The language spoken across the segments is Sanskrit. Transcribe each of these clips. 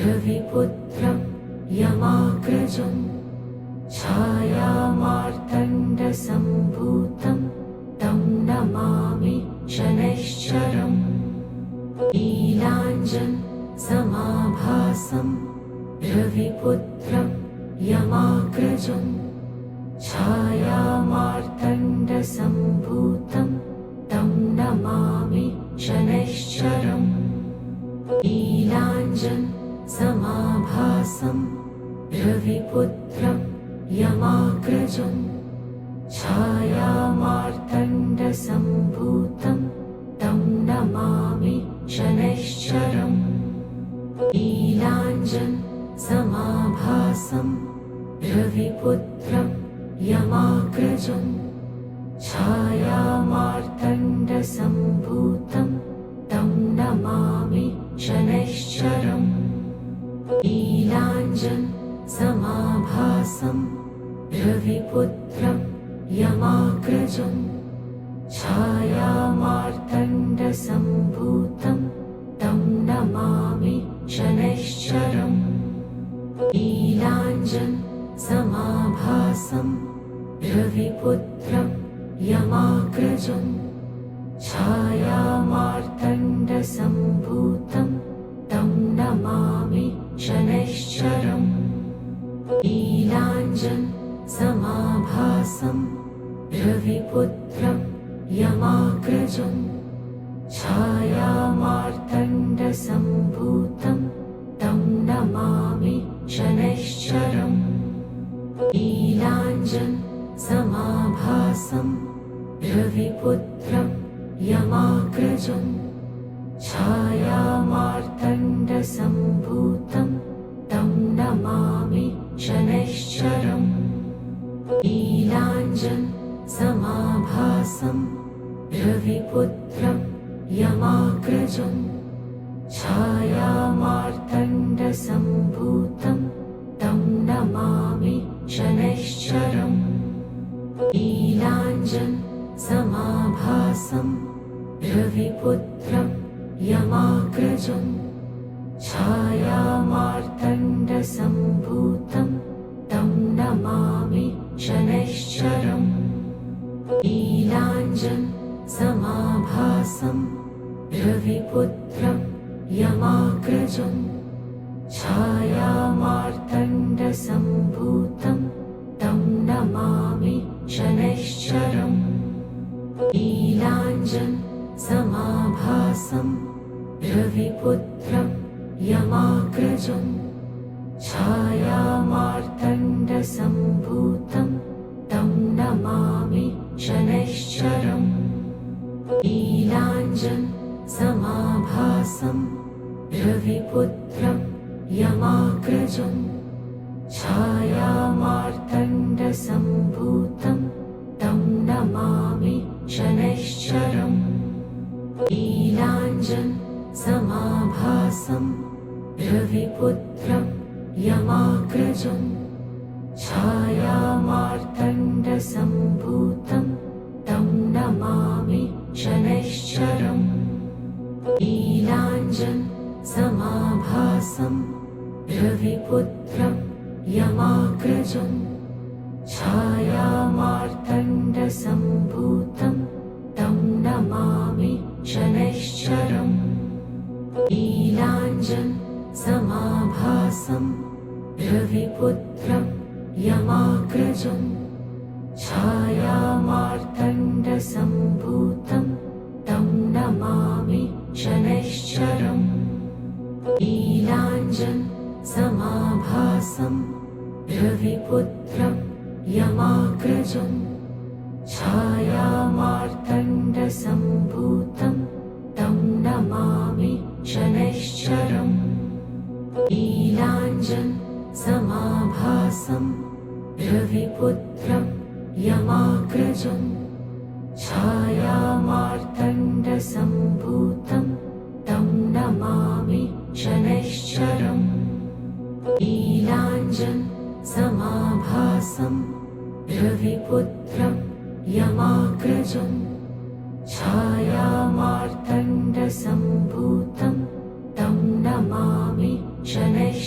रविपुत्रं यमाग्रजं छायामार्तण्डसम्भूतं तं नमामि शनैश्चरम् नीलाञ्जनसमाभासं रविपुत्रं यमाग्रजं छायामार्तण्डसम्भूतं तं नमामि शनैश्चरम् नीलाञ्जनसमाभासं रविपुत्रं यमाग्रजं छायामार्तण्डसम्भूतं तं नमामि शनैश्चरम् नीलाञ्जनसमाभासं रविपुत्रं यमाग्रजं छायामार्तण्डसम्भूतं तं नमामि शनैश्चरम् नीलाञ्जनसमाभासं रविपुत्रं यमाग्रजं छायामार्तण्डसम्भूतं तं नमामि शनैश्चरम् नीलाञ्जनसमाभासं रविपुत्रं यमाग्रजं छायामार्तण्डसम्भूतं तं नमामि शनैश्चरम् नीलाञ्जनसमाभासं रविपुत्रं यमाग्रजं छायामार्तण्डसम्भूतं तं नमामि शनैश्चरम् नीलाञ्जनसमाभासं रविपुत्रं यमाग्रजं छायामार्तण्डसम्भूतं तं नमामि शनैश्चरम् नीलाञ्जनसमाभासं रविपुत्रं यमाग्रजं छायामार्तण्डसम्भूतं तं नमामि शनैश्चरम् नीलाञ्जनसमाभासं रविपुत्रं यमाग्रजं छायामार्तण्डसम्भूतं तं नमामि शनैश्चरम् नीलाञ्जनसमाभासं रविपुत्रं यमाग्रजं छायामार्तण्डसम्भूतं तं नमामि शनैश्चरम् नीलाञ्जनसमाभासं रविपुत्रं यमाग्रजं छायामार्तण्डसम्भूतं तं नमामि शनैश्चरम् नीलाञ्जनसमाभासं रविपुत्रं यमाग्रजं छायामार्तण्डसम्भूतं तं नमामि शनैश्चरम् नीलाञ्जनसमाभासं रविपुत्रं यमाग्रजं छायामार्तण्डसम्भूतं तं नमामि शनैश्चरम् नीलाञ्जनसमाभासं रविपुत्रं यमाग्रजं छायामार्तण्डसम्भूतं तं नमामि शनैश्चरम् नीलाञ्जनसमाभासं रविपुत्रं यमाग्रजं छायामार्तण्डसम्भूतं तं नमामि शनैश्चरम् नीलाञ्जनसमाभासं रविपुत्रं यमाग्रजं छायामार्तण्डसम्भूतं तं नमामि शनैश्चरम् नीलाञ्जनसमाभासं रविपुत्रं यमाग्रजं छायामार्तण्डसम्भूतं तं नमामि शनैश्चरम् नीलाञ्जनसमाभासं रविपुत्रं यमाग्रजं छायामार्तण्डसम्भूतं तं नमामि शनैश्चरम्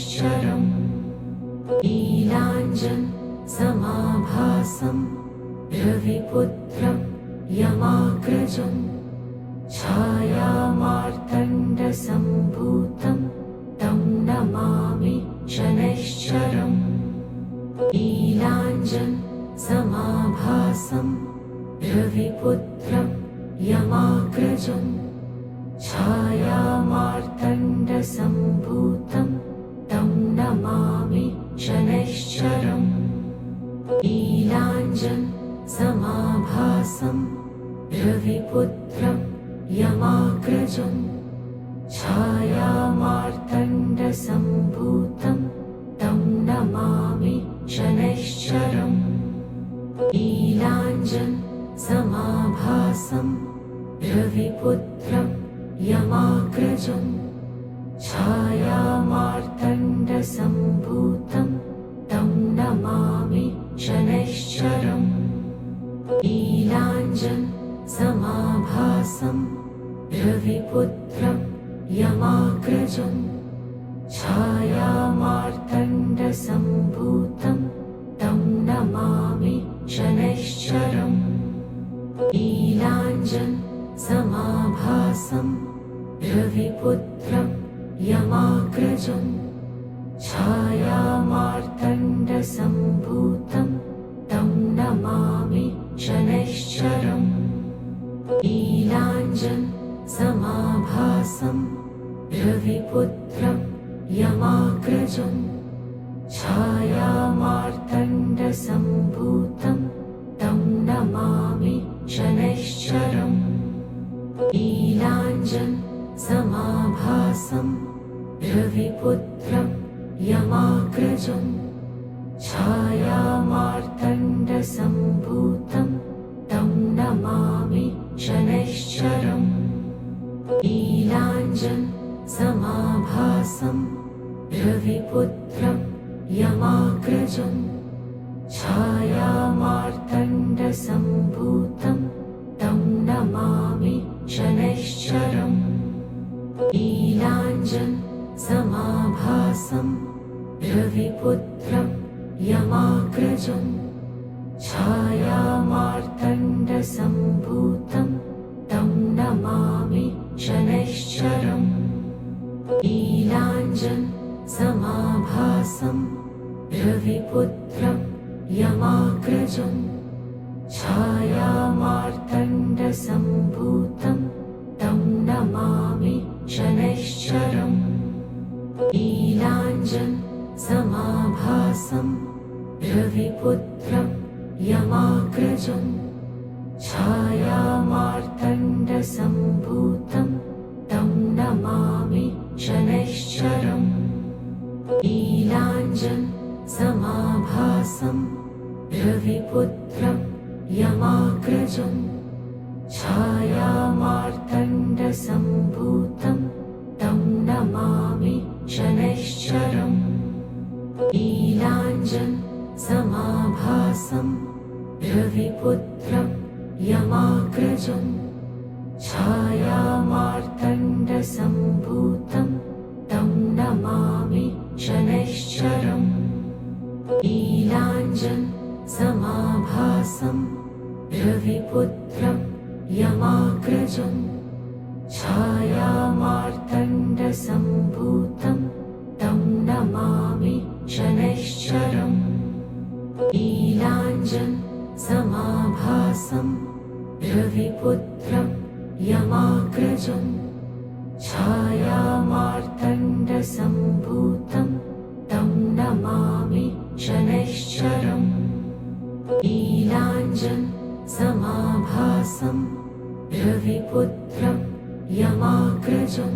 मार्तण्डसम्भूतं तं नमामि शनैश्चरम् नीलाञ्जनसमाभासं रविपुत्रं यमाग्रजं छायामार्तण्डसम्भूतं तं नमामि शनैश्चरम् नीलाञ्जनसमाभासं रविपुत्रं यमाग्रजं छायामार्तण्डसम्भूतं तं नमामि शनैश्चरम् नीलाञ्जनसमाभासं रविपुत्रं यमाग्रजं छायामार्तण्डसम्भूतं तं नमामि शनैश्चरम् नीलाञ्जनसमाभासं रविपुत्रं यमाग्रजं छायामार्तण्डसम्भूतं तं नमामि शनैश्चरम् नीलाञ्जनसमाभासं रविपुत्रं यमाग्रजं छायामार्तण्डसम्भूतं तं नमामि शनैश्चरम् नीलाञ्जनसमाभासं रविपुत्रं यमाग्रजं छायामार्तण्डसम्भूतं तं नमामि शनैश्चरम् नीलाञ्जनसमाभासं रविपुत्रं यमाग्रजं छायामार्तण्डसम्भूतं तं नमामि शनैश्चरम् नीलाञ्जनसमाभासं रविपुत्रं यमाग्रजं छायामार्तण्डसम्भूतं तं नमामि शनैश्चरम् नीलाञ्जनसमाभासं रविपुत्रं यमाग्रजं छायामार्तण्डसम्भूतं तं नमामि शनैश्चरम् नीलाञ्जनसमाभासं रविपुत्रं यमाग्रजं छायामार्तण्डसम्भूतं तं नमामि शनैश्चरम् नीलाञ्जनसमाभासं रविपुत्रं यमाग्रजं छायामार्तण्डसम्भूतं तं नमामि शनैश्चरम् नीलाञ्जनसमाभासं रविपुत्रं यमाग्रजं छायामार्तण्डसम्भूतं तं नमामि शनैश्चरम् नीलाञ्जनसमाभासं रविपुत्रं यमाग्रजं छायामार्तण्डसम्भूतं तं नमामि शनैश्चरम् नीलाञ्जनसमाभासं रविपुत्रं यमाग्रजं छायामार्तण्डसम्भूतं तं नमामि शनैश्चरम् नीलाञ्जनसमाभासं रविपुत्रं यमाग्रजं छायामार्तण्डसम्भूतं तं नमामि शनैश्चरम् नीलाञ्जनसमाभासं रविपुत्रं यमाग्रजं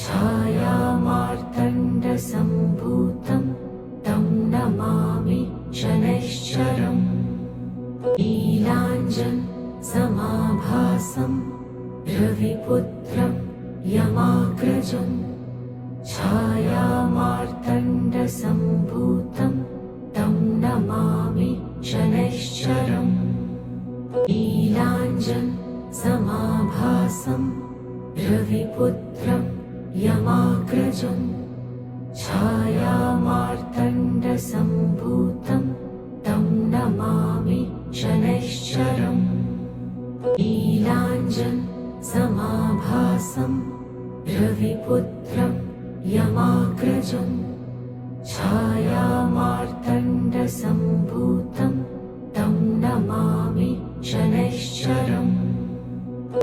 छायामार्तण्डसम्भूतं तं नमामि शनैश्चरम् नीलाञ्जनसमाभासं रविपुत्रं यमाग्रजं छायामार्तण्डसम्भूतं तं नमामि शनैश्चरम् नीलाञ्जनसमाभासं रविपुत्रं यमाग्रजं छायामार्तण्डसम्भूतं तं नमामि शनैश्चरम् नीलाञ्जनसमाभासं रविपुत्रं यमाग्रजं छायामार्तण्डसम्भूतं तं नमामि शनैश्चरम्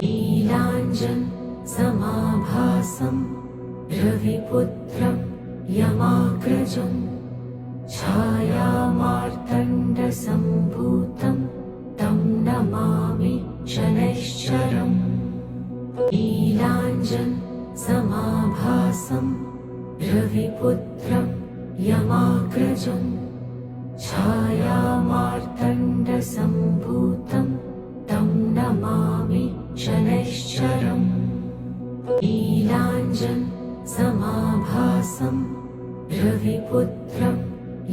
नीलाञ्जनसमाभासं रविपुत्रं यमाग्रजं छायामार्तण्डसम्भूतं तं नमामि शनैश्चरम् नीलाञ्जनसमाभासं रविपुत्रं यमाग्रजं छायामार्तण्डसम्भूतं तं नमामि शनैश्चरम् नीलाञ्जनसमाभासं रविपुत्रं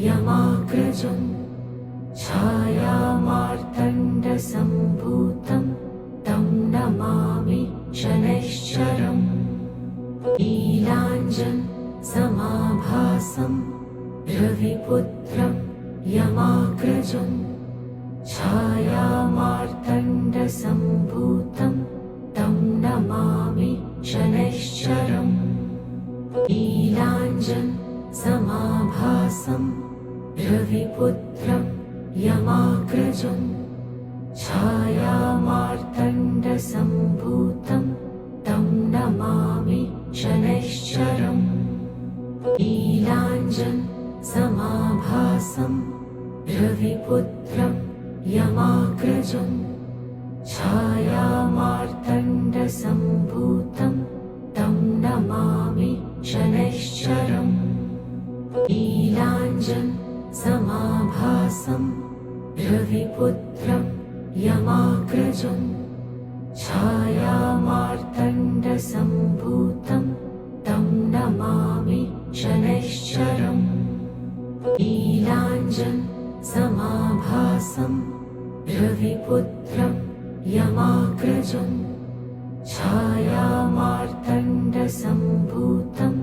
यमाग्रजं छायामार्तण्डसम्भूतं तं नमामि शनैश्चरम् नीलाञ्जनसमाभासं रविपुत्रं यमाग्रजं छायामार्तण्डसम्भूतं तं नमामि शनैश्चरम् नीलाञ्जनसमाभासं रविपुत्रं यमाग्रजं छायामार्तण्डसम्भूतं तं नमामि शनैश्चरम् नीलाञ्जनसमाभासं रविपुत्रं यमाग्रजं छायामार्तण्डसम्भूतं तं नमामि शनैश्चरम् नीलाञ्जनसमाभासं रविपुत्रं यमाग्रजं छायामार्तण्डसम्भूतं तं नमामि शनैश्चरम् नीलाञ्जनसमाभासं रविपुत्रं यमाग्रजं छायामार्तण्डसम्भूतं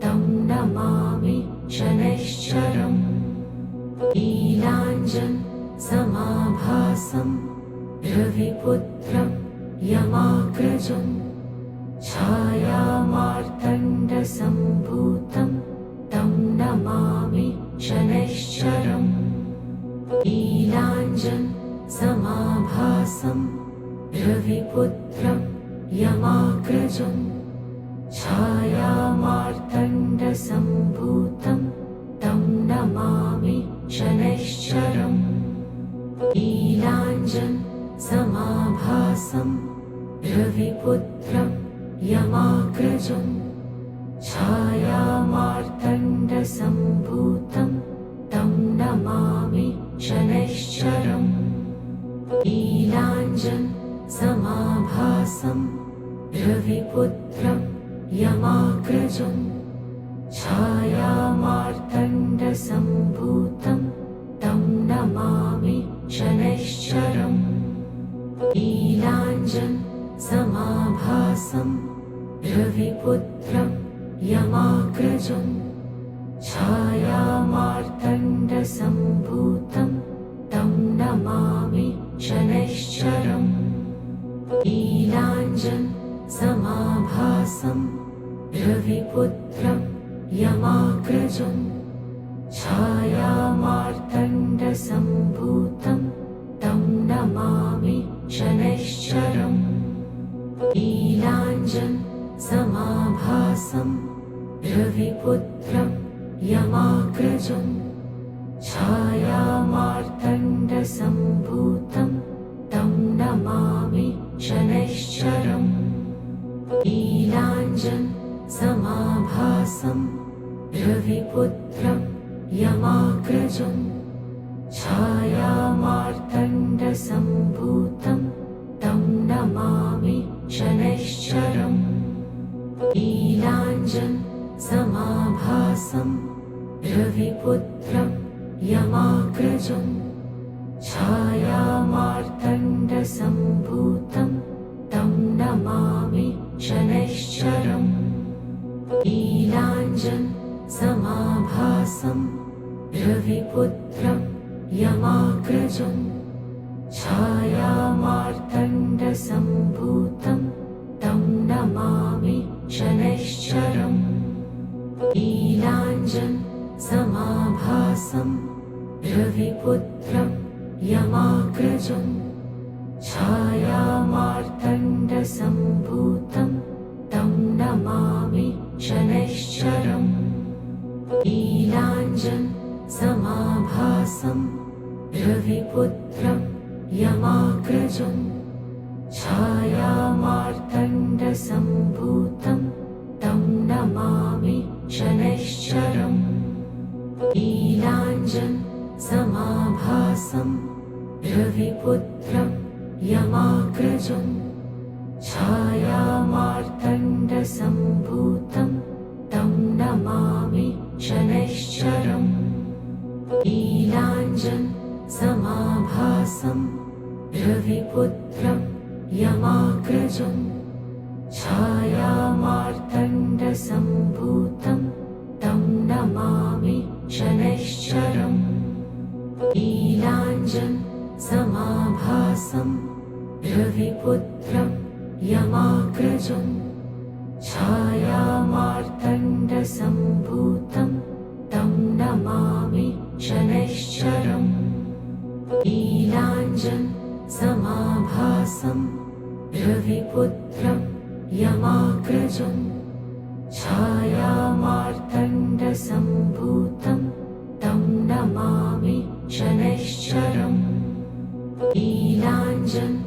तं नमामि शनैश्चरम् नीलाञ्जनसमाभासं रविपुत्रं यमाग्रजं छायामार्तण्डसम्भूतं तं नमामि शनैश्चरम् नीलाञ्जनसमाभासं रविपुत्रं यमाग्रजं छायामार्तण्डसम्भूतं तं नमामि शनैश्चरम् नीलाञ्जनसमाभासं रविपुत्रं यमाग्रजं छायामार्तण्डसम्भूतं तं नमामि शनैश्चरम् नीलाञ्जनसमाभासं रविपुत्रं यमाग्रजं छायामार्तण्डसम्भूतं तं नमामि शनैश्चरम् नीलाञ्जनसमाभासं रविपुत्रं यमाग्रजं छायामार्तण्डसम्भूतं तं नमामि शनैश्चरम् नीलाञ्जनसमाभासं रविपुत्रं यमाग्रजं छायामार्तण्डसम्भूतं तं नमामि शनैश्चरम् नीलाञ्जनसमाभासं रविपुत्रं यमाग्रजं छायामार्तण्डसम्भूतं तं नमामि शनैश्चरम् नीलाञ्जनसमाभासं रविपुत्रं यमाग्रजं छायामार्तण्डसम्भूतं तं नमामि शनैश्चरम् नीलाञ्जनसमाभासं रविपुत्रं यमाग्रजं छायामार्तण्डसम्भूतं तं नमामि शनैश्चरम् नीलाञ्जनसमाभासं रविपुत्रं यमाग्रजं छायामार्तण्डसम्भूतं तं नमामि शनैश्चरम् नीलाञ्जन् समाभासम् रविपुत्रं यमाग्रजम् छायामार्तण्डसम्भूतं तं नमामि शनैश्चरम् नीलाञ्जन् समाभासम् रविपुत्रं यमाग्रजम् छायामार्तण्डसम्भूतं तं नमामि शनैश्चरम् नीलाञ्जन् समाभासम् रविपुत्रं यमाग्रजम् छायामार्तण्डसम्भूतं तं नमामि शनैश्चरम् नीलाञ्जन् समाभासम् रविपुत्रं यमाग्रजम् छायामार्तण्डसम्भूतं तं नमामि शनैश्चरम् नीलाञ्जन् समाभासम् रविपुत्रं यमाग्रजम् छायामार्तण्डसम्भूतं तं नमामि शनैश्चरम् नीलाञ्जन् समाभासम् रविपुत्रं यमाग्रजम् छायामार्तण्डसम्भूतं तं नमामि शनैश्चरम् नीलाञ्जन्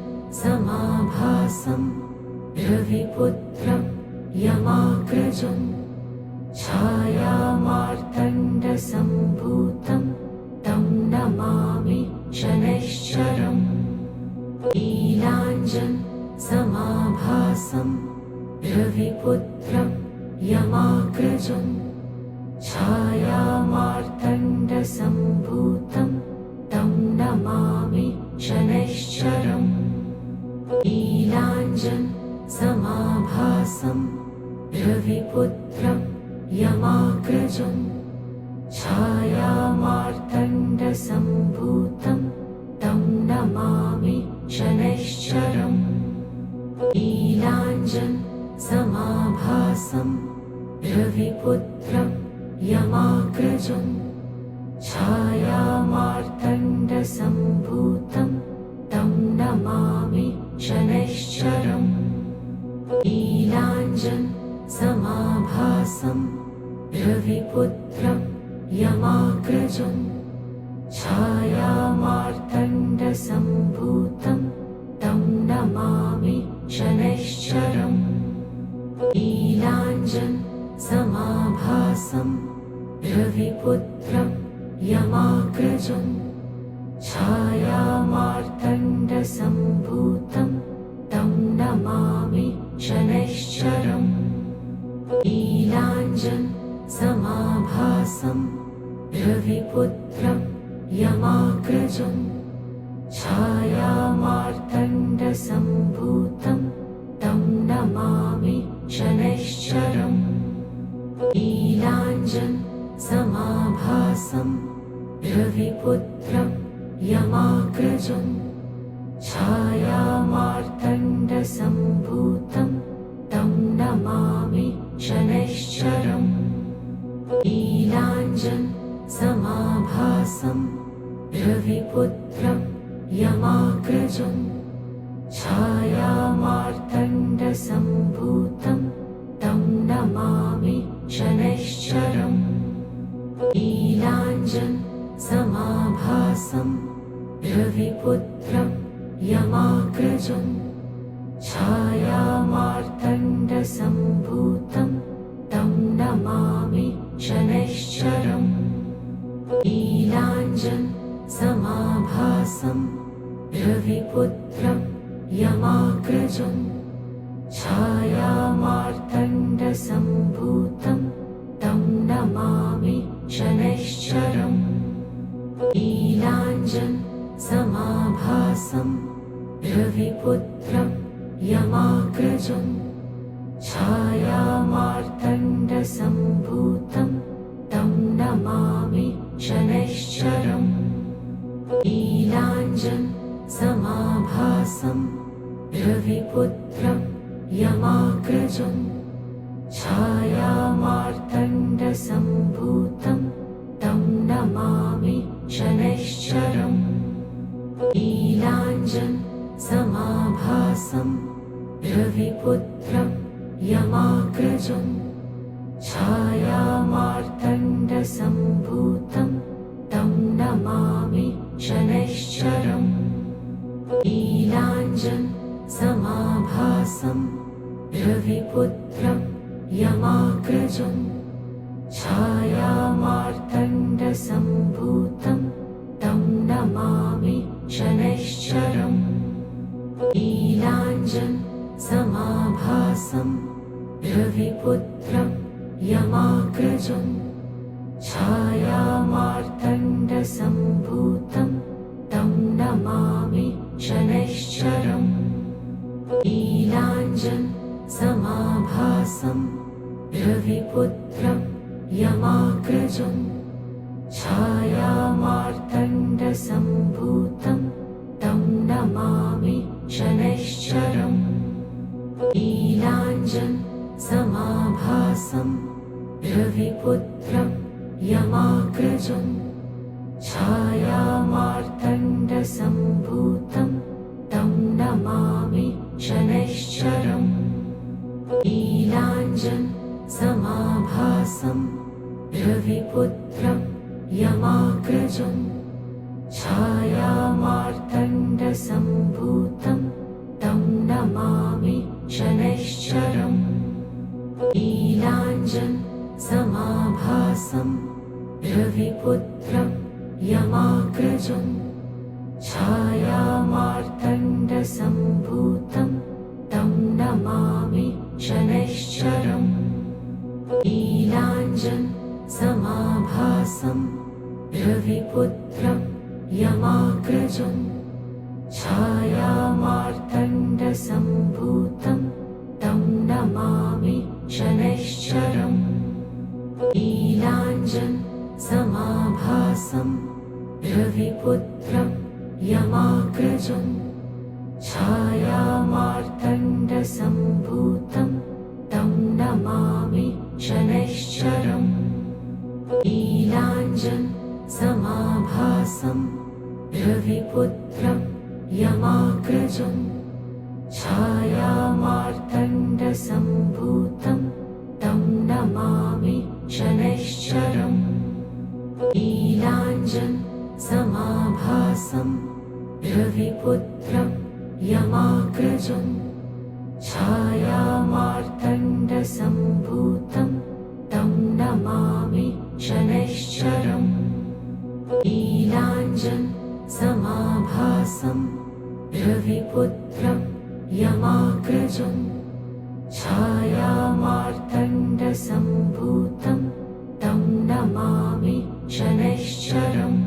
समाभासम् रविपुत्रं यमाग्रजम् छायामार्तण्डसम्भूतं तं नमामि शनैश्चरम् नीलाञ्जन् समाभासम् रविपुत्रं यमाग्रजम् छायामार्तण्डसम्भूतं तं नमामि शनैश्चरम् नीलाञ्जन् समाभासम् रविपुत्रं यमाग्रजम् छायामार्तण्डसम्भूतं तं नमामि शनैश्चरम् नीलाञ्जन् समाभासम् रविपुत्रं यमाग्रजम् छायामार्तण्डसम्भूतं तं नमामि शनैश्चरम् नीलाञ्जन् समाभासम् रविपुत्रं यमाग्रजम् छायामार्तण्डसम्भूतं तं नमामि शनैश्चरम् नीलाञ्जन् समाभासम् रविपुत्रं यमाग्रजम् छायामार्तण्डसम्भूतं तं नमामि शनैश्चरम् नीलाञ्जन् समाभासम् रविपुत्रं यमाग्रजम् छायामार्तण्डसम्भूतं तं नमामि शनैश्चरम् नीलाञ्जन् समाभासम् रविपुत्रं यमाग्रजम् छायामार्तण्डसम्भूतं तं नमामि शनैश्चरम् नीलाञ्जन् समाभासम् रविपुत्रं यमाग्रजम् छायामार्तण्डसम्भूतं तं नमामि शनैश्चरम् नीलाञ्जन् समाभासम् रविपुत्रं यमाग्रजम् छायामार्तण्डसम्भूतं तं नमामि शनैश्चरम् नीलाञ्जन् समाभासम् रविपुत्रं यमाग्रजम् छायामार्तण्डसम्भूतं तं नमामि शनैश्चरम् नीलाञ्जन् समाभासम् रविपुत्रं यमाग्रजम् छायामार्तण्डसम्भूतं तं नमामि शनैश्चरम् नीलाञ्जन् समाभासम् रविपुत्रं यमाग्रजम् छायामार्तण्डसम्भूतं तं नमामि शनैश्चरम् नीलाञ्जनसमाभासं रविपुत्रं यमाग्रजं छायामार्तण्डसम्भूतं तं नमामि शनैश्चरम् नीलाञ्जनसमाभासं रविपुत्रं यमाग्रजं छायामार्तण्डसम्भूतं तं नमामि शनैश्चरम् नीलाञ्जनसमाभासं रविपुत्रं यमाग्रजं छायामार्तण्डसम्भूतं तं नमामि शनैश्चरम् नीलाञ्जनसमाभासं रविपुत्रं यमाग्रजं छायामार्तण्डसम्भूतं तं नमामि शनैश्चरम् नीलाञ्जनसमाभासं रविपुत्रं यमाग्रजं छायामार्तण्डसम्भूतं तं नमामि शनैश्चरम् नीलाञ्जनसमाभासं रविपुत्रं यमाग्रजं छायामार्तण्डसम्भूतं तं नमामि शनैश्चरम् नीलाञ्जनसमाभासं रविपुत्रं यमाग्रजं छायामार्तण्डसम्भूतं तं नमामि शनैश्चरम् नीलाञ्जनसमाभासं रविपुत्रं यमाग्रजं छायामार्तण्डसम्भूतं तं नमामि शनैश्चरम् नीलाञ्जनसमाभासं रविपुत्रं यमाग्रजं छायामार्तण्डसम्भूतं तं नमामि शनैश्चरम् नीलाञ्जनसमाभासं रविपुत्रं यमाग्रजं छायामार्तण्डसम्भूतं तं नमामि शनैश्चरम् नीलाञ्जनसमाभासं रविपुत्रं यमाग्रजं छायामार्तण्डसम्भूतं तं नमामि शनैश्चरम् नीलाञ्जनसमाभासं रविपुत्रं यमाग्रजं छायामार्तण्डसम्भूतं तं नमामि शनैश्चरम्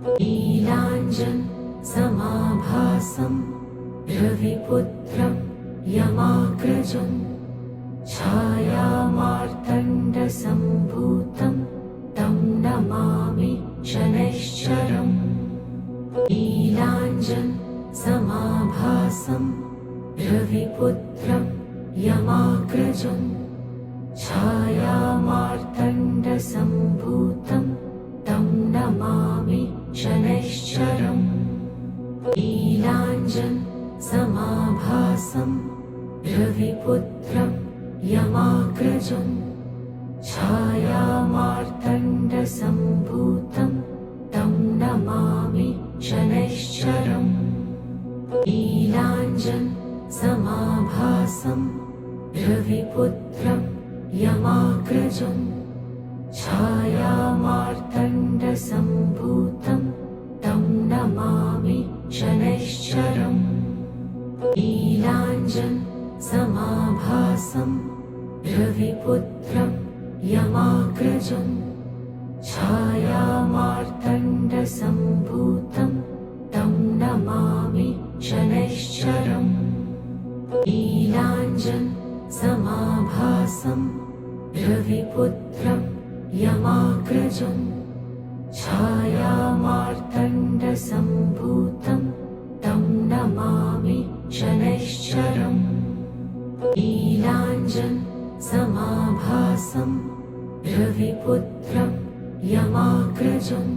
नीलाञ्जनसमाभासं रविपुत्रं यमाग्रजं छायामार्तण्डसम्भूतं तं नमामि शनैश्चरम् नीलाञ्जनसमाभासं रविपुत्रं यमाग्रजं छायामार्तण्डसम्भूतं तं नमामि शनैश्चरम् नीलाञ्जनसमाभासं रविपुत्रं यमाग्रजं छायामार्तण्डसम्भूतं तं नमामि शनैश्चरम् नीलाञ्जनसमाभासं रविपुत्रं यमाग्रजं छायामार्तण्डसम्भूतं तं नमामि शनैश्चरम् नीलाञ्जनसमाभासं रविपुत्रं यमाग्रजं छायामार्तण्डसम्भूतं तं नमामि शनैश्चरम् नीलाञ्जनसमाभासं रविपुत्रं यमाग्रजं छायामार्तण्डसम्भूतं तं नमामि शनैश्चरम् नीलाञ्जनसमाभासं समाभासं रविपुत्रं यमाग्रजं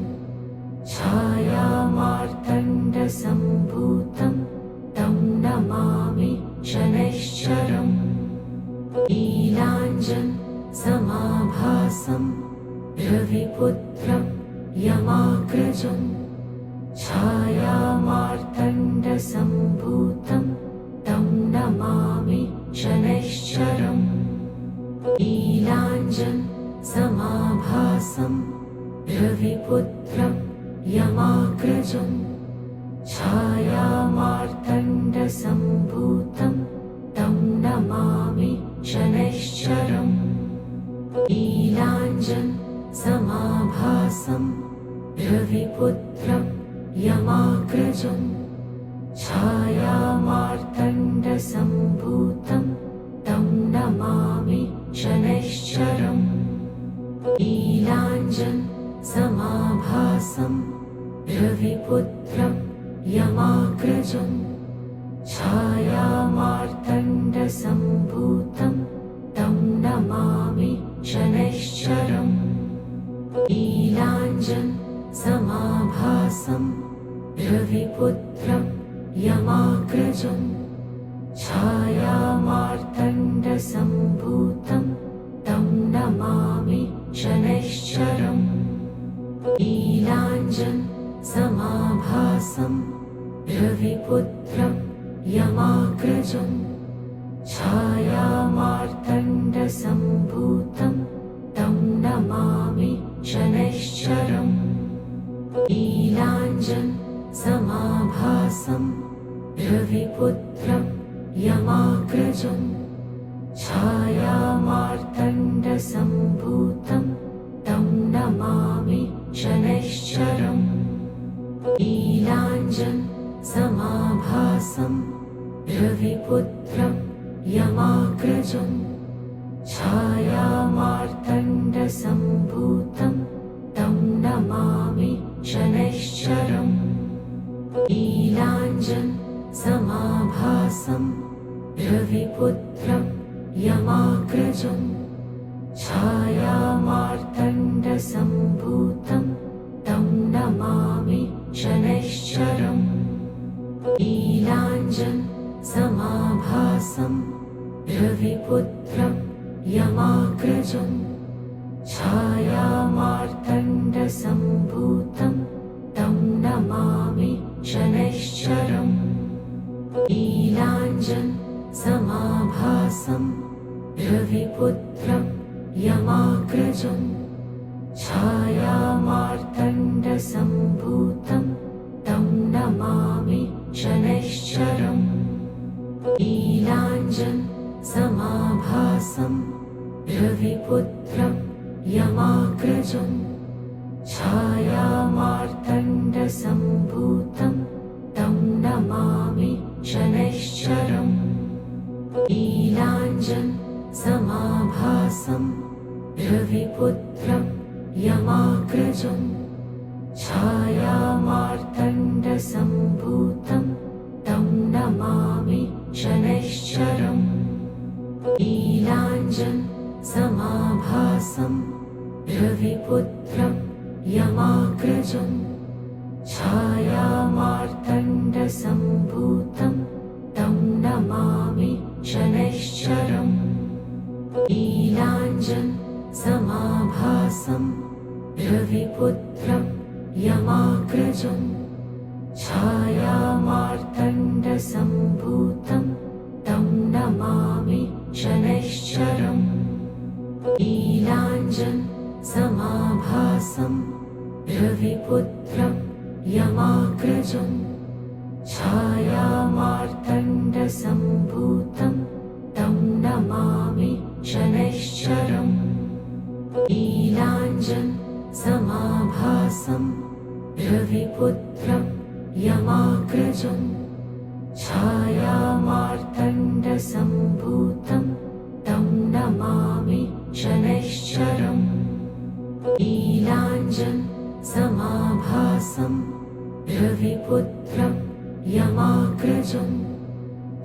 छायामार्तण्डसम्भूतं तं नमामि शनैश्चरम् नीलाञ्जनसमाभासं रविपुत्रं यमाग्रजं छायामार्तण्डसम्भूतं तं नमामि शनैश्चरम् नीलाञ्जनसमाभासं रविपुत्रं यमाग्रजं छायामार्तण्डसम्भूतं तं नमामि शनैश्चरम् नीलाञ्जनसमाभासं रविपुत्रं यमाग्रजं छायामार्तण्डसम्भूतं तं नमामि शनैश्चरम् नीलाञ्जनसमाभासं रविपुत्रं यमाग्रजं छायामार्तण्डसम्भूतं तं नमामि शनैश्चरम् नीलाञ्जनसमाभासं रविपुत्रं यमाग्रजं छायामार्तण्डसम्भूतं तं नमामि शनैश्चरम् नीलाञ्जनसमाभासं रविपुत्रं यमाग्रजं छायामार्तण्डसम्भूतं तं नमामि शनैश्चरम् नीलाञ्जनसमाभासं रविपुत्रं यमाग्रजं छायामार्तण्डसम्भूतं तं नमामि शनैश्चरम् नीलाञ्जनसमाभासं रविपुत्रं यमाग्रजं छायामार्तण्डसम्भूतं तं नमामि शनैश्चरम् नीलाञ्जनसमाभासं रविपुत्रं यमाग्रजं छायामार्तण्डसम्भूतं तं नमामि शनैश्चरम् नीलाञ्जनसमाभासं रविपुत्रं यमाग्रजं छायामार्तण्डसम्भूतं तं नमामि शनैश्चरम् नीलाञ्जनसमाभासं रविपुत्रं यमाग्रजं छायामार्तण्डसम्भूतं तं नमामि शनैश्चरम् नीलाञ्जनसमाभासं रविपुत्रं यमाग्रजं छायामार्तण्डसम्भूतं तं नमामि शनैश्चरम् नीलाञ्जनसमाभासं रविपुत्रं यमाग्रजं छायामार्तण्डसम्भूतं तं नमामि शनैश्चरम् नीलाञ्जनसमाभासं रविपुत्रं यमाग्रजं छायामार्तण्डसम्भूतं तं नमामि शनैश्चरम् नीलाञ्जनसमाभासं रविपुत्रं यमाग्रजं छायामार्तण्डसम्भूतं तं नमामि शनैश्चरम् नीलाञ्जनसमाभासं रविपुत्रं यमाग्रजं छायामार्तण्डसम्भूतं तं नमामि शनैश्चरम् नीलाञ्जनसमाभासं रविपुत्रं यमाग्रजं छायामार्तण्डसम्भूतं तं नमामि शनैश्चरम् नीलाञ्जनसमाभासं रविपुत्रं यमाग्रजं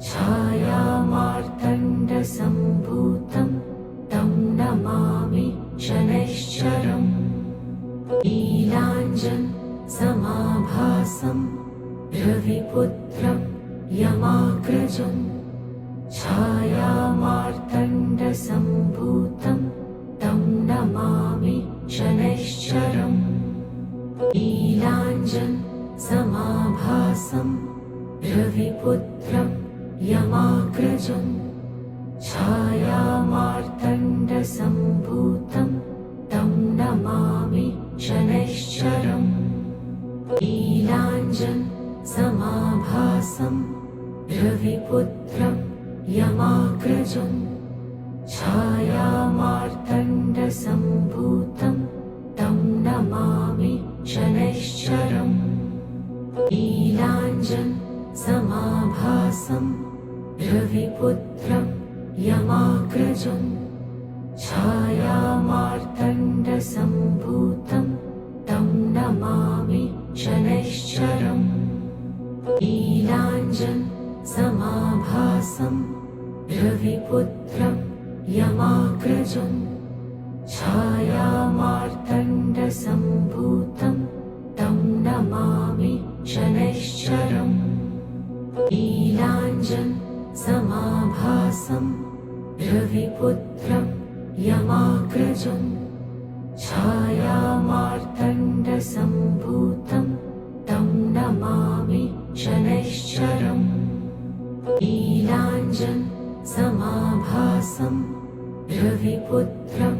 छायामार्तण्डसम्भूतं तं नमामि नीलाञ्जनसम्भूतं तं नमामि शनैश्चरम् नीलाञ्जनसमाभासं रविपुत्रं यमाग्रजं छायामार्तण्डसम्भूतं तं नमामि शनैश्चरम् नीलाञ्जनसमाभासं रविपुत्रं यमाग्रजं छायामार्तण्डसम्भूतं तं नमामि शनैश्चरम् नीलाञ्जनसमाभासं रविपुत्रं यमाग्रजं छायामार्तण्डसम्भूतं तं नमामि शनैश्चरम् नीलाञ्जनसमाभासं रविपुत्रं यमाग्रजं छायामार्तण्डसम्भूतं तं नमामि शनैश्चरम् नीलाञ्जनसमाभासं रविपुत्रं यमाग्रजं छायामार्तण्डसम्भूतं तं नमामि शनैश्चरम् नीलाञ्जनसमाभासं रविपुत्रं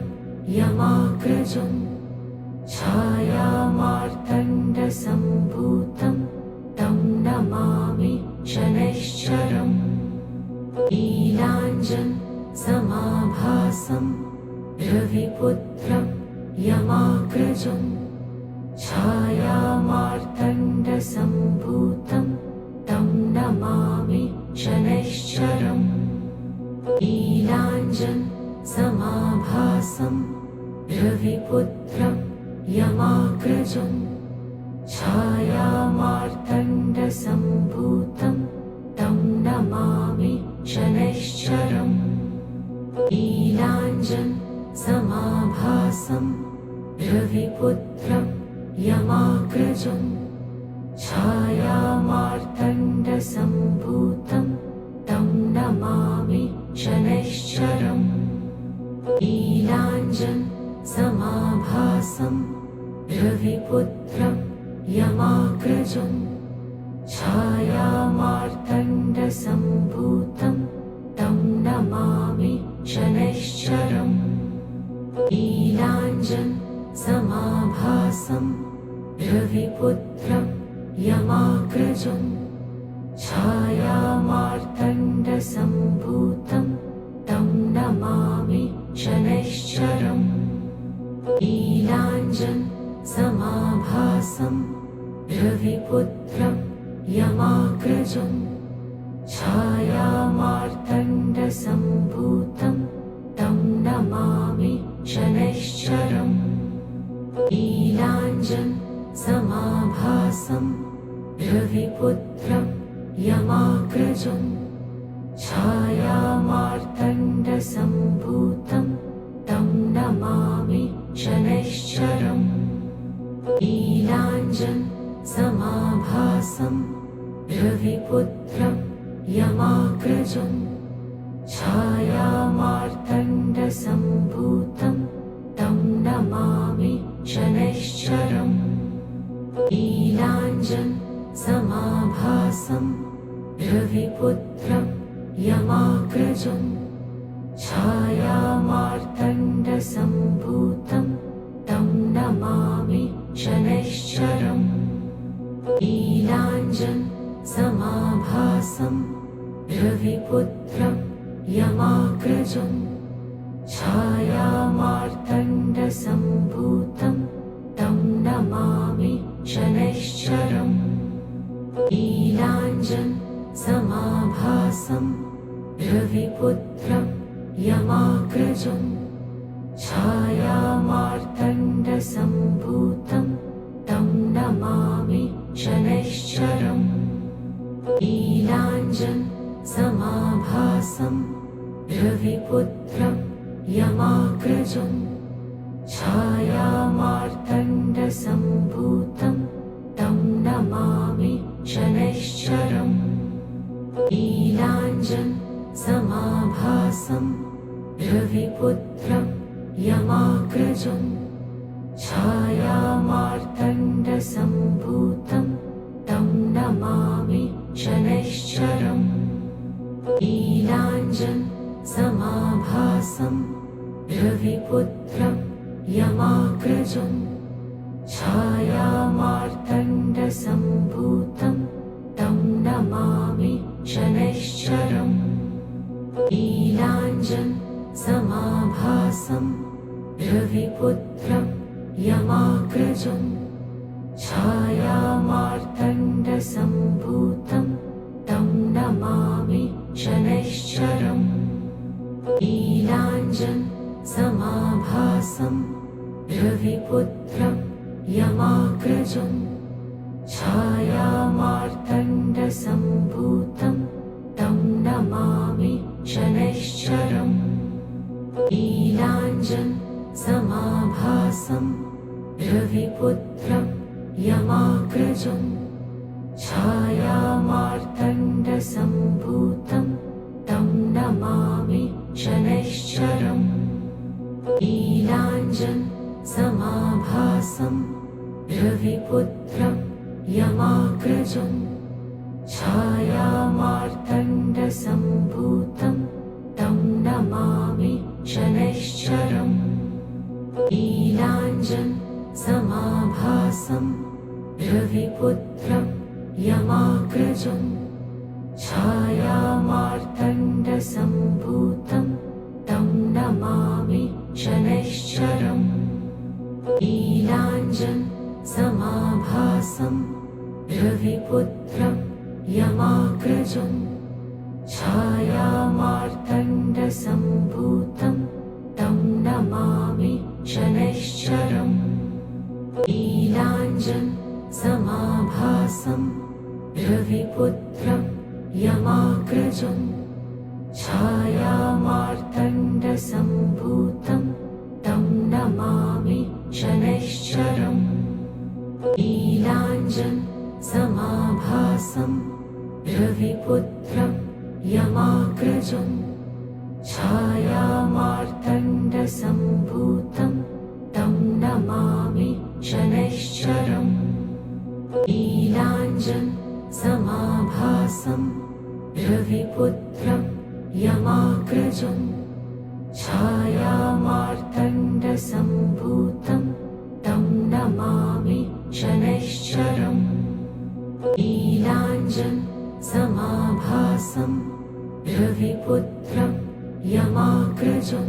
यमाग्रजं छायामार्तण्डसम्भूतं तं नमामि शनैश्चरम् नीलाञ्जनसमाभासं रविपुत्रं यमाग्रजं छायामार्तण्डसम्भूतं तं नमामि शनैश्चरम् नीलाञ्जनसमाभासं रविपुत्रं यमाग्रजं छायामार्तण्डसम्भूतं तं नमामि शनैश्चरम् नीलाञ्जनसमाभासं रविपुत्रं यमाग्रजं छायामार्तण्डसम्भूतं तं नमामि शनैश्चरम् नीलाञ्जनसमाभासं रविपुत्रं यमाग्रजं छायामार्तण्डसम्भूतं तं नमामि शनैश्चरम् नीलाञ्जनसमाभासं रविपुत्रं यमाग्रजं छायामार्तण्डसम्भूतं तं नमामि शनैश्चरम् नीलाञ्जनसमाभासं रविपुत्रं यमाग्रजं छायामार्तण्डसम्भूतं तं नमामि शनैश्चरम् नीलाञ्जनसमाभासं रविपुत्रं यमाग्रजं छायामार्तण्डसम्भूतं तं नमामि शनैश्चरम् नीलाञ्जनसमाभासं रविपुत्रं यमाग्रजं छायामार्तण्डसम्भूतं तं नमामि शनैश्चरम् नीलाञ्जनसमाभासं रविपुत्रं यमाग्रजं छायामार्तण्डसम्भूतं तं नमामि शनैश्चरम् नीलाञ्जनसमाभासं रविपुत्रं यमाग्रजं छायामार्तण्डसम्भूतं तं नमामि शनैश्चरम् नीलाञ्जनसमाभासं रविपुत्रं यमाग्रजं छायामार्तण्डसम्भूतं तं नमामि शनैश्चरम् नीलाञ्जनसमाभासं रविपुत्रं यमाग्रजं छायामार्तण्डसम्भूतं तं नमामि शनैश्चरम् नीलाञ्जनसमाभासं रविपुत्रं यमाग्रजं छायामार्तण्डसम्भूतं तं नमामि शनैश्चरम् नीलाञ्जनसमाभासं रविपुत्रं यमाग्रजं छायामार्तण्डसम्भूतं तं नमामि शनैश्चरम् नीलाञ्जनसमाभासं रविपुत्रं यमाग्रजं छायामार्तण्डसम्भूतं तं नमामि शनैश्चरम् नीलाञ्जनसमाभासं रविपुत्रं यमाग्रजं छायामार्तण्डसम्भूतं तं नमामि शनैश्चरम् नीलाञ्जनसमाभासं रविपुत्रं यमाग्रजं छायामार्तण्डसम्भूतं तं नमामि शनैश्चरम् नीलाञ्जनसमाभासं रविपुत्रं यमाग्रजं छायामार्तण्डसम्भूतं तं नमामि शनैश्चरम् नीलाञ्जनसमाभासं रविपुत्रं यमाग्रजं छायामार्तण्डसम्भूतं तं नमामि शनैश्चरम् नीलाञ्जनसमाभासं रविपुत्रं यमाग्रजं छायामार्तण्डसम्भूतं तं नमामि शनैश्चरम् नीलाञ्जनसमाभासं रविपुत्रं यमाग्रजं छायामार्तण्डसम्भूतं तं नमामि शनैश्चरम् नीलाञ्जनसमाभासं रविपुत्रं यमाग्रजं छायामार्तण्डसम्भूतं तं नमामि शनैश्चरम् नीलाञ्जनसमाभासं रविपुत्रं यमाग्रजं छायामार्तण्डसम्भूतं तं नमामि शनैश्चरम् नीलाञ्जनसमाभासं रविपुत्रं यमाग्रजं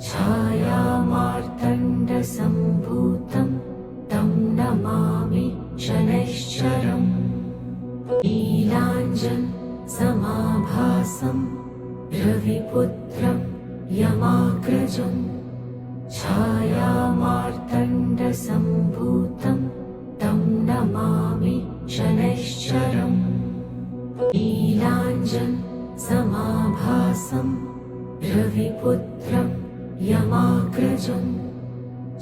छायामार्तण्डसम्भूतं तं नमामि शनैश्चरम् नीलाञ्जनसमाभासं रविपुत्रं यमाग्रजं छायामार्तण्डसम्भूतं तं नमामि शनैश्चरम् नीलाञ्जनसमाभासं रविपुत्रं यमाग्रजं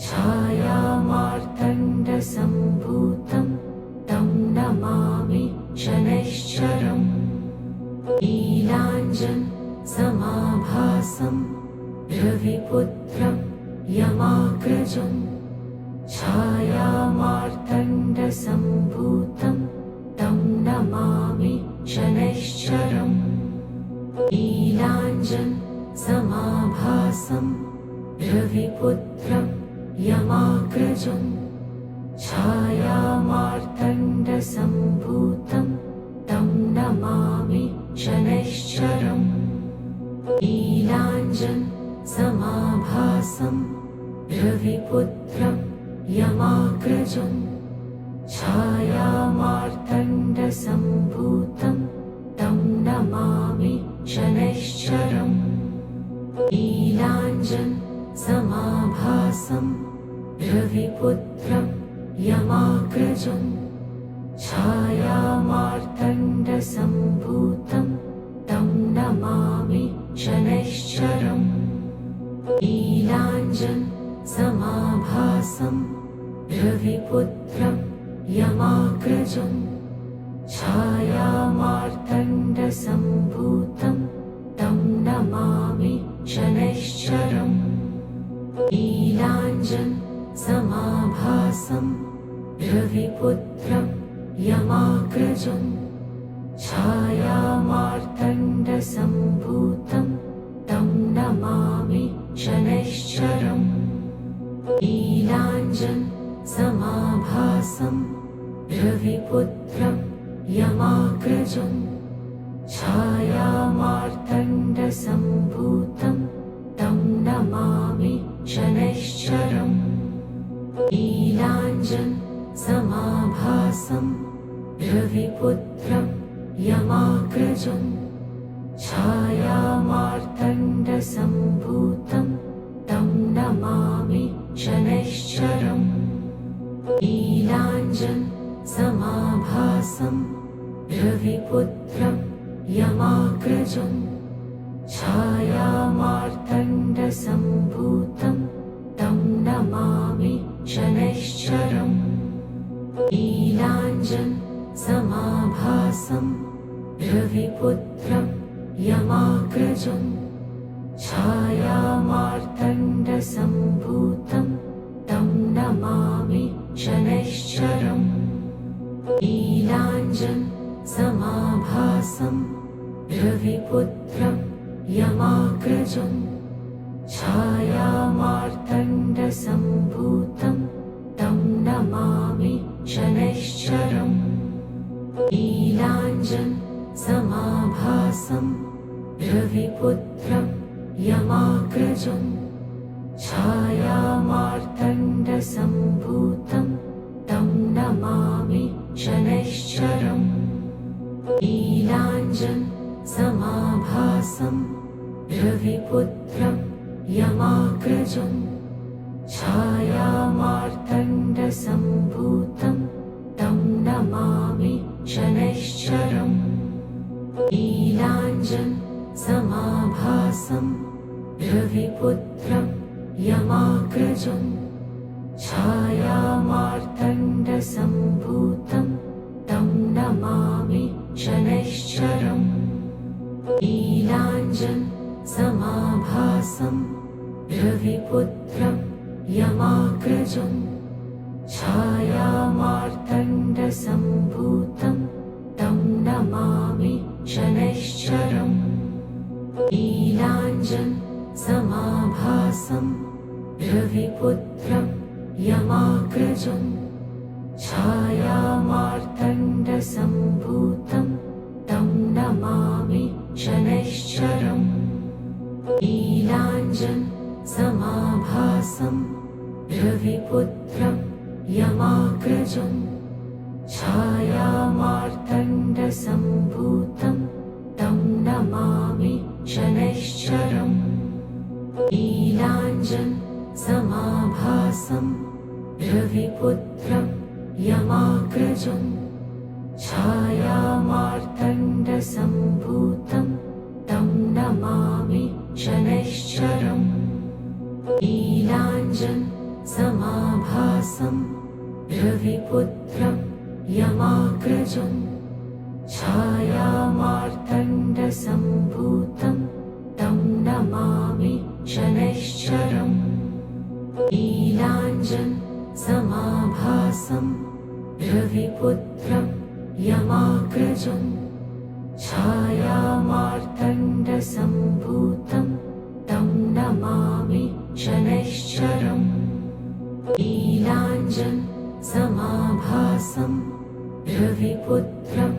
छायामार्तण्डसम्भूतं तं नमामि शनैश्चरम् नीलाञ्जनसमाभासं रविपुत्रं यमाग्रजं छायामार्तण्डसम्भूतं तं नमामि शनैश्चरम् नीलाञ्जनसमाभासं रविपुत्रं यमाग्रजं छायामार्तण्डसम्भूतं तं नमामि शनैश्चरम् नीलाञ्जनसमाभासं रविपुत्रं यमाग्रजं छायामार्तण्डसम्भूतं तं नमामि शनैश्चरम् नीलाञ्जनसमाभासं रविपुत्रं यमाग्रजं छायामार्तण्डसम्भूतं तं नमामि शनैश्चरम् नीलाञ्जनसमाभासं रविपुत्रं यमाग्रजं छायामार्तण्डसम्भूतं तं नमामि शनैश्चरम् नीलाञ्जन् समाभासं रविपुत्रं यमाग्रजं छायामार्तण्डसम्भूतं तं नमामि शनैश्चरम् नीलाञ्जन् समाभासं रविपुत्रं यमाग्रजं छायामार्तण्डसम्भूतं तं नमामि शनैश्चरम् नीलाञ्जन् समाभासं रविपुत्रं यमाग्रजं छायामार्तण्डसम्भूतं तं नमामि शनैश्चरम् नीलाञ्जन् समाभासं रविपुत्रं यमाग्रजं छायामार्तण्डसम्भूतं तं नमामि शनैश्चरम् नीलाञ्जन् समाभासं रविपुत्रं यमाग्रजं छायामार्तण्डसम्भूतं तं नमामि शनैश्चरम् नीलाञ्जन् समाभासं रविपुत्रं यमाग्रजं छायामार्तण्डसम्भूतं तं नमामि शनैश्चरम् नीलाञ्जन् समाभासं रविपुत्रं यमाग्रजं छायामार्तण्डसम्भूतं तं नमामि शनैश्चरम् नीलाञ्जन् समाभासं रविपुत्रं यमाग्रजं छायामार्तण्डसम्भूतं तं नमामि शनैश्चरम् नीलाञ्जन् समाभासं रविपुत्रं यमाग्रजं छायामार्तण्डसम्भूतं तं नमामि शनैश्चरम् नीलाञ्जन् समाभासं रविपुत्रं यमाग्रजं छायामार्तण्डसम्भूतं तं नमामि शनैश्चरम् नीलाञ्जन् समाभासं रविपुत्रं यमाग्रजं छायामार्तण्डसम्भूतं तं नमामि शनैश्चरम् नीलाञ्जन् समाभासं रविपुत्रं यमाग्रजं छायामार्तण्डसम्भूतं तं नमामि शनैश्चरम् नीलाञ्जन् समाभासं रविपुत्रं यमाग्रजं छायामार्तण्डसम्भूतं तं नमामि शनैश्चरम् नीलाञ्जन् समाभासं रविपुत्रं यमाग्रजं छायामार्तण्डसम्भूतं तं नमामि शनैश्चरम् नीलाञ्जन् समाभासं रविपुत्रं यमाग्रजं छायामार्तण्डसम्भूतं तं नमामि शनैश्चरम् नीलाञ्जन् समाभासं रविपुत्रं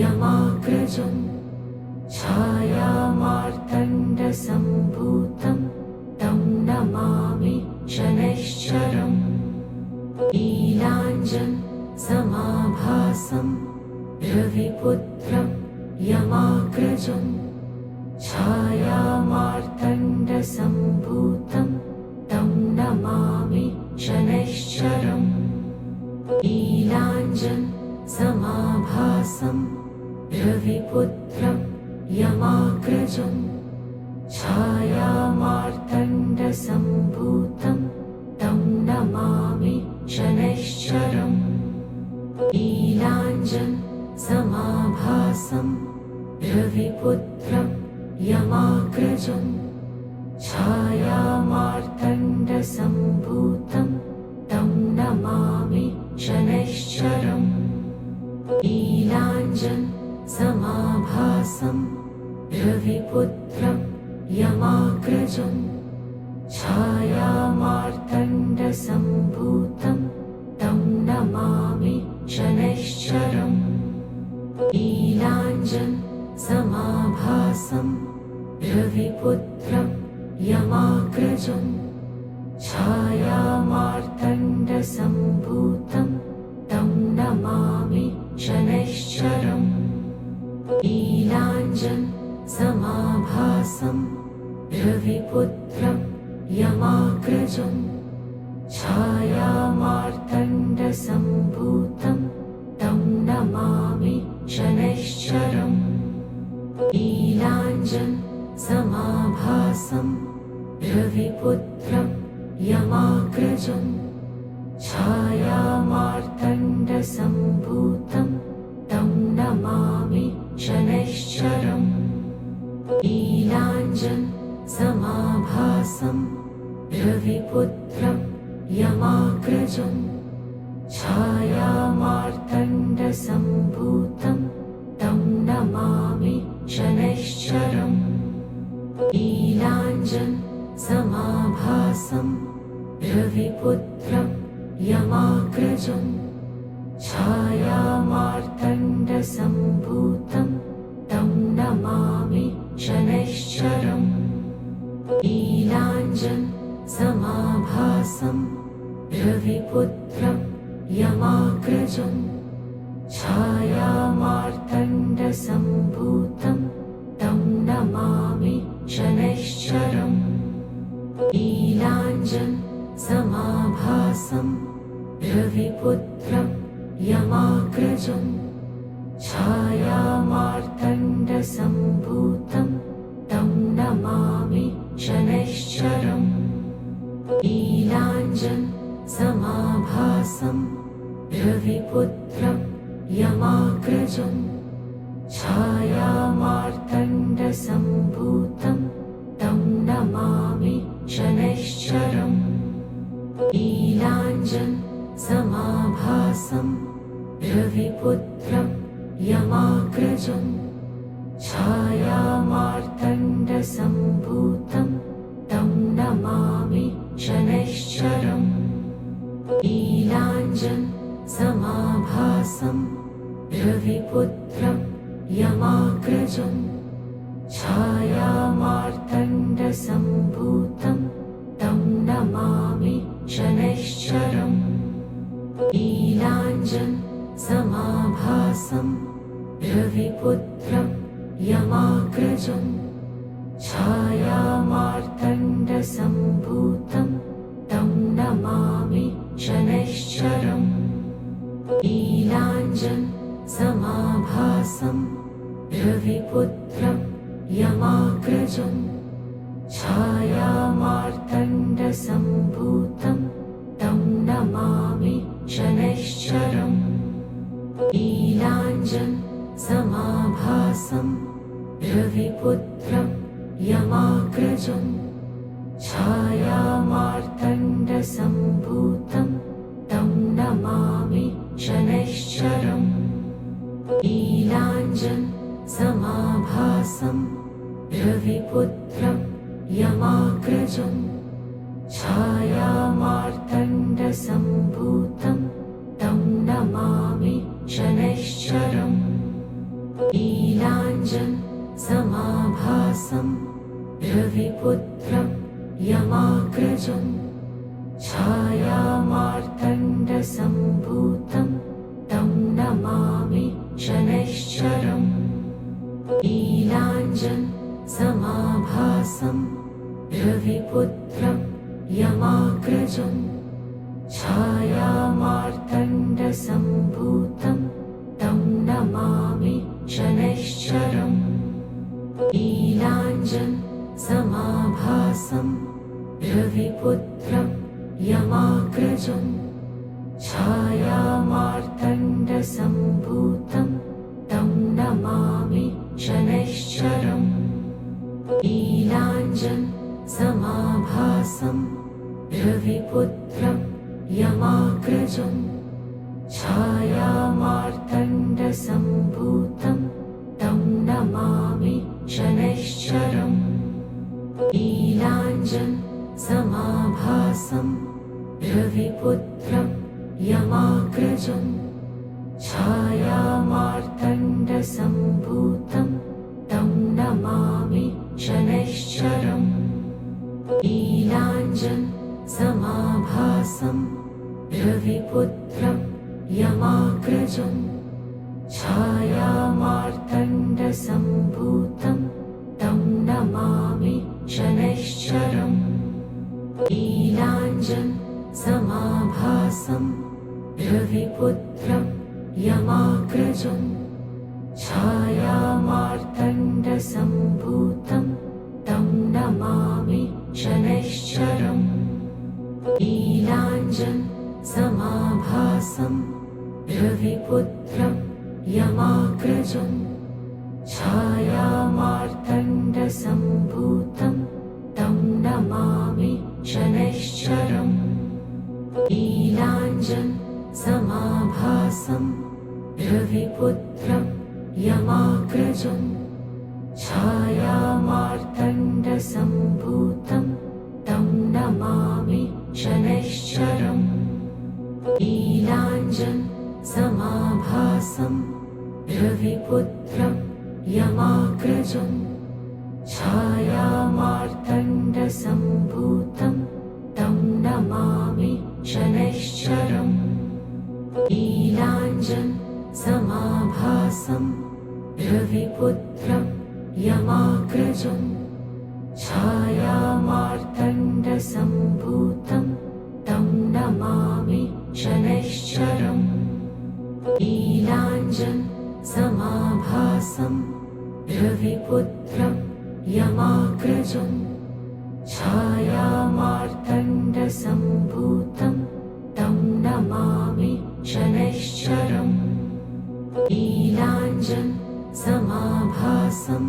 यमाग्रजं छायामार्तण्डसम्भूतं तं नमामि शनैश्चरम् नीलाञ्जन् समाभासं रविपुत्रं यमाग्रजं छायामार्तण्डसम्भूतं तं नमामि शनैश्चरम् नीलाञ्जन् समाभासं रविपुत्रं यमाग्रजं छायामार्तण्डसम्भूतं तं नमामि शनैश्चरम् नीलाञ्जन् समाभासं रविपुत्रं यमाग्रजं मार्तण्डसम्भूतं तं नमामि शनैश्चरम् नीलाञ्जनसमाभासं रविपुत्रं यमाग्रजं छायामार्तण्डसम्भूतं तं नमामि शनैश्चरम् नीलाञ्जनसमाभासं रविपुत्रं यमाग्रजं छायामार्तण्डसम्भूतं तं नमामि शनैश्चरम् नीलाञ्जनसमाभासं रविपुत्रं यमाग्रजं छायामार्तण्डसम्भूतं तं नमामि शनैश्चरम् नीलाञ्जनसमाभासं रविपुत्रं यमाग्रजं छायामार्तण्डसम्भूतं तं नमामि शनैश्चरम् नीलाञ्जनसमाभासं रविपुत्रं यमाग्रजं छायामार्तण्डसम्भूतं तं नमामि शनैश्चरम् नीलाञ्जनसमाभासं रविपुत्रं यमाग्रजं छायामार्तण्डसम्भूतं तं नमामि शनैश्चरम् नीलाञ्जनसमाभासं रविपुत्रं यमाग्रजं छायामार्तण्डसम्भूतं तं नमामि शनैश्चरम् नीलाञ्जनसमाभासं रविपुत्रं यमाग्रजं छायामार्तण्डसम्भूतं तं नमामि शनैश्चरम् नीलाञ्जनसमाभासं रविपुत्रं यमाग्रजं छायामार्तण्डसम्भूतं तं नमामि शनैश्चरम् नीलाञ्जनसमाभासं रविपुत्रं यमाग्रजं छायामार्तण्डसम्भूतं तं नमामि शनैश्चरम् नीलाञ्जनसमाभासं रविपुत्रं यमाग्रजं छायामार्तण्डसम्भूतं तं नमामि शनैश्चरम् नीलाञ्जनसमाभासं रविपुत्रं यमाग्रजं छायामार्तण्डसम्भूतं तं नमामि शनैश्चरम् नीलाञ्जनसमाभासं रविपुत्रं यमाग्रजं छायामार्तण्डसम्भूतं तं नमामि शनैश्चरम् नीलाञ्जनसमाभासं रविपुत्रं यमाग्रजं छायामार्तण्डसम्भूतं तं नमामि शनैश्चरम् नीलाञ्जनसमाभासं रविपुत्रं यमाग्रजं छायामार्तण्डसम्भूतं तं नमामि शनैश्चरम् नीलाञ्जनसमाभासं रविपुत्रं यमाग्रजं छायामार्तण्डसम्भूतं तं नमामि शनैश्चरम् नीलाञ्जनसमाभासं रविपुत्रं यमाग्रजं छायामार्तण्डसम्भूतं तं नमामि शनैश्चरम् नीलाञ्जनसमाभासं रविपुत्रं यमाग्रजं छायामार्तण्डसम्भूतं तं नमामि शनैश्चरम् नीलाञ्जनसमाभासं रविपुत्रं यमाग्रजं छायामार्तण्डसम्भूतं तं नमामि शनैश्चरम् नीलाञ्जनसमाभासं रविपुत्रं यमाग्रजं छायामार्तण्डसम्भूतं तं नमामि शनैश्चरम् नीलाञ्जनसमाभासं रविपुत्रं यमाग्रजं छायामार्तण्डसम्भूतं तं नमामि शनैश्चरम् नीलाञ्जनसमाभासं रविपुत्रं यमाग्रजं छायामार्तण्डसम्भूतं तं नमामि शनैश्चरम् नीलाञ्जनसमाभासं रविपुत्रं यमाग्रजं छायामार्तण्डसम्भूतं तं नमामि शनैश्चरम् नीलाञ्जनसमाभासं रविपुत्रं यमाग्रजं छायामार्तण्डसम्भूतं तं नमामि शनैश्चरम् नीलाञ्जनसमाभासं रविपुत्रं यमाग्रजं छायामार्तण्डसम्भूतं तं नमामि शनैश्चरम् नीलाञ्जनसमाभासं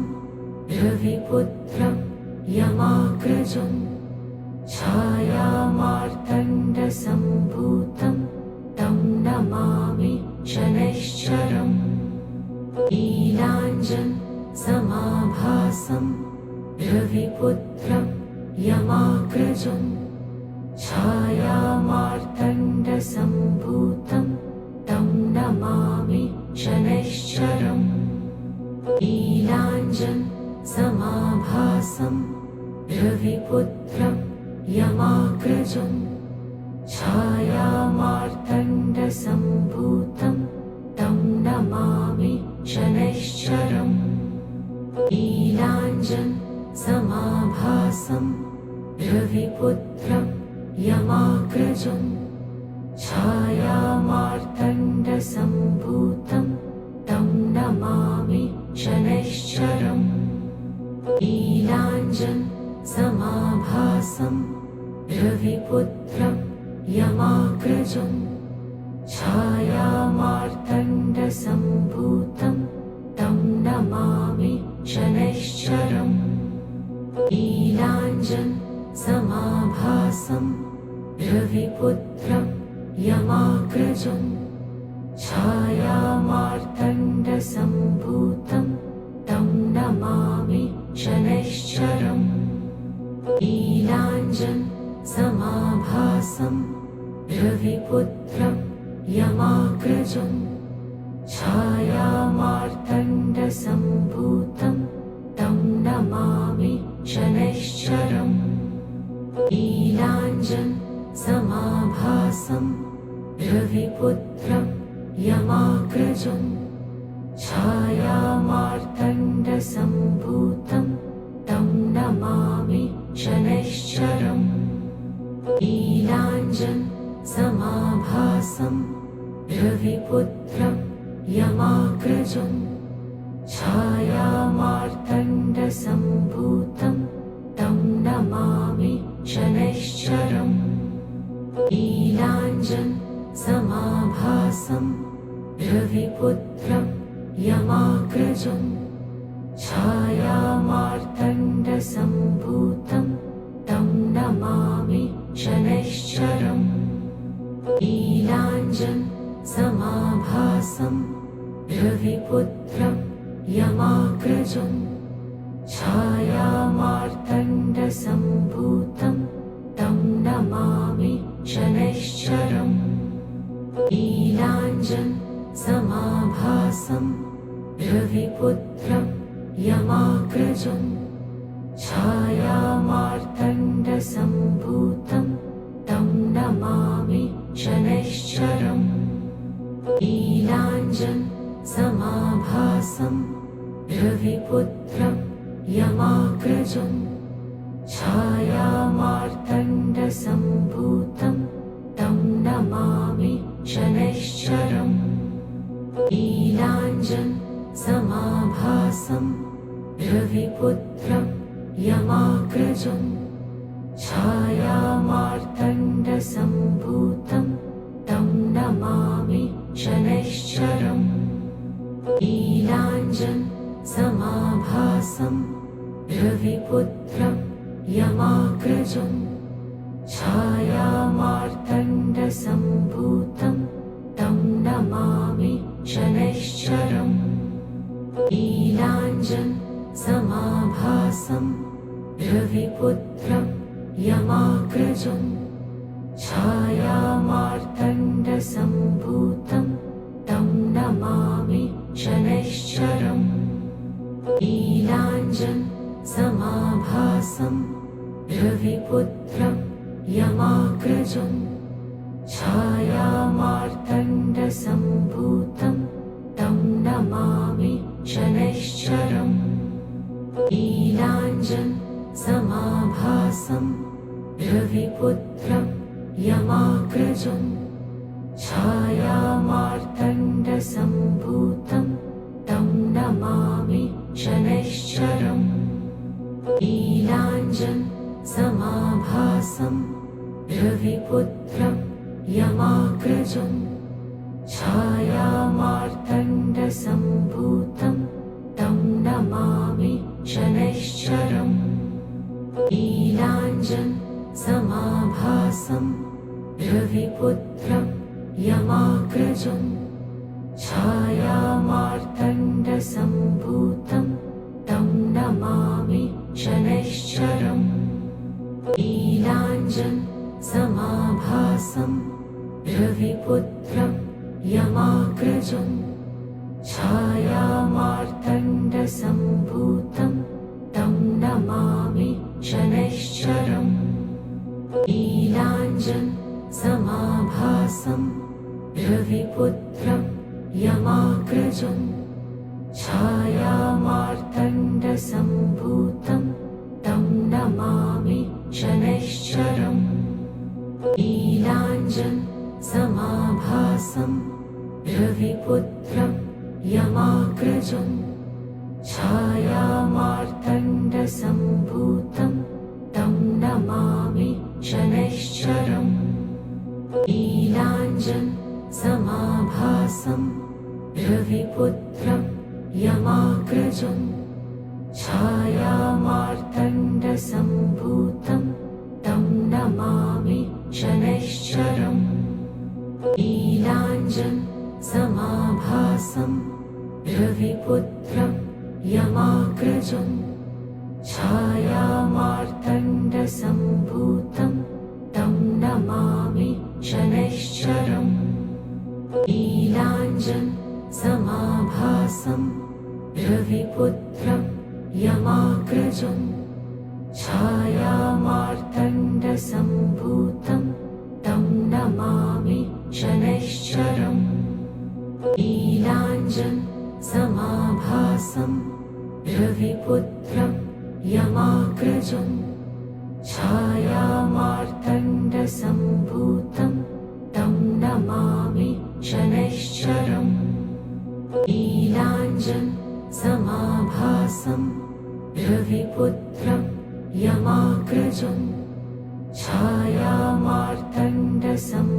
रविपुत्रं यमाग्रजं छायामार्तण्डसम्भूतं तं नमामि शनैश्चरम् नीलाञ्जनसमाभासं रविपुत्रं यमाग्रजं छायामार्तण्डसम्भूतं तं नमामि शनैश्चरम् नीलाञ्जनसमाभासं रविपुत्रं यमाग्रजं छायामार्तण्डसम्भूतं तं नमामि शनैश्चरम् नीलाञ्जनसमाभासं रविपुत्रं यमाग्रजं छायामार्तण्डसम्भूतं तं नमामि शनैश्चरम् नीलाञ्जनसमाभासं रविपुत्रं यमाग्रजं छायामार्तण्डसम्भूतं तं नमामि शनैश्चरम् नीलाञ्जनसमाभासं रविपुत्रं यमाग्रजं छायामार्तण्डसम्भूतं तं नमामि शनैश्चरम् नीलाञ्जनसमाभासं रविपुत्रं यमाग्रजं छायामार्तण्डसम्भूतं तं नमामि शनैश्चरम् नीलाञ्जनसमाभासं रविपुत्रं यमाग्रजं छायामार्तण्डसम्भूतं तं नमामि शनैश्चरम् नीलाञ्जनसमाभासं रविपुत्रं यमाग्रजं छायामार्तण्डसम्भूतं तं नमामि शनैश्चरम् नीलाञ्जनसमाभासं रविपुत्रं यमाग्रजं छायामार्तण्डसम्भूतं तं नमामि शनैश्चरम् नीलाञ्जनसमाभासं रविपुत्रं यमाग्रजं छायामार्तण्डसम्भूतं तं नमामि शनैश्चरम् नीलाञ्जनसमाभासं रविपुत्रं यमाग्रजं छायामार्तण्डसम्भूतं तं नमामि शनैश्चरम् रविपुत्रं यमाग्रजं छायामार्तण्डसम्भूतं तं नमामि शनैश्चरम् नीलाञ्जनसमाभासं रविपुत्रं यमाग्रजं छायामार्तण्डसम्भूतं तं नमामि शनैश्चरम् नीलाञ्जनसमाभासं रविपुत्रं यमाग्रजं छायामार्तण्डसम्भूतं तं नमामि शनैश्चरम् नीलाञ्जनसमाभासं रविपुत्रं यमाग्रजं छायामार्तण्डसम्भूतं तं नमामि शनैश्चरम् नीलाञ्जनसमाभासं रविपुत्रं यमाग्रजं छायामार्तण्डसम्भूतं तं नमामि शनैश्चरम् नीलाञ्जनसमाभासं रविपुत्रं यमाग्रजं छायामार्तण्डसम्भूतं तं नमामि शनैश्चरम् नीलाञ्जनसमाभासं रविपुत्रं यमाग्रजं छायामार्तण्डसम्भूतं तं नमामि शनैश्चरम् नीलाञ्जनसमाभासं रविपुत्रं यमाग्रजं छायामार्तण्डसम्भूतं तं नमामि शनैश्चरम् नीलाञ्जनसमाभासं रविपुत्रं यमाग्रजं छायामार्तण्डसम्भूतं तं नमामि शनैश्चरम् नीलाञ्जनसमाभासं रविपुत्रं यमाग्रजं छायामार्तण्डसम्भूतं तं नमामि शनैश्चरम् नीलाञ्जनसमाभासं रविपुत्रं यमाग्रजं छायामार्तण्डसम्भूतं तं नमामि शनैश्चरम् नीलाञ्जनसमाभासं रविपुत्रं यमाग्रजं छायामार्तण्डसम्भूतं तं नमामि शनैश्चरम् नीलाञ्जनसमाभासं रविपुत्रं यमाग्रजं छायामार्तण्डसम्भूतं तं नमामि शनैश्चरम् नीलाञ्जनसमाभासं रविपुत्रं यमाग्रजं छायामार्तण्डसम्भूतं तं नमामि शनैश्चरम् नीलाञ्जनसमाभासं रविपुत्रं यमाग्रजं छायामार्तण्डसम्भूतं तं नमामि शनैश्चरम् नीलाञ्जनसमाभासं रविपुत्रं यमाग्रजं छायामार्तण्डसम्भूतं